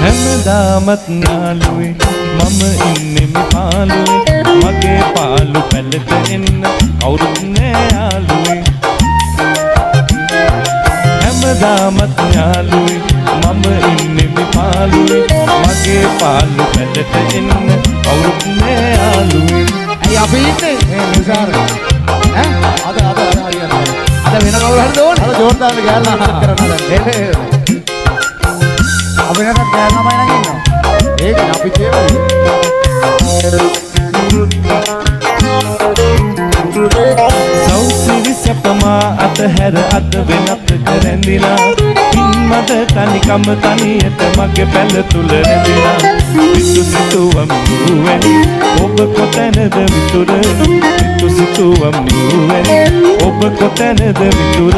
හැමදාමත් නාලුවේ මම ඉන්නේ මිපාලුවේ මගේ පාලු පැලට එන්න කවුරුත් නෑ යාළුවේ හැමදාමත් යාළුවේ මම ඉන්නේ මිපාලුවේ මගේ පාලු පැලට එන්න කවුරුත් නෑ යාළුවේ ඇයි අපි ඉන්නේ නිසාර ඈ අද හරියට අද වෙන කවුරු හරි දෝනේ අද ජෝර්දාන් ගෑල්ලා කරන්න දැන් අපි නැතත් ගෑල් ළමයි නම් ඉන්නවා ඒකනේ අපි කියවනේ සෞසිරි සපමා අතහැර අත වෙනත් කරැඳිලා පින්මද තනිකම තනියට මගේ පැල තුල රැඳිලා විතු සිතුවම් නුවැනි ඔබ කොතැනද විතුර විතු සිතුවම් නුවැනි ඔබ කොතැනද විතුර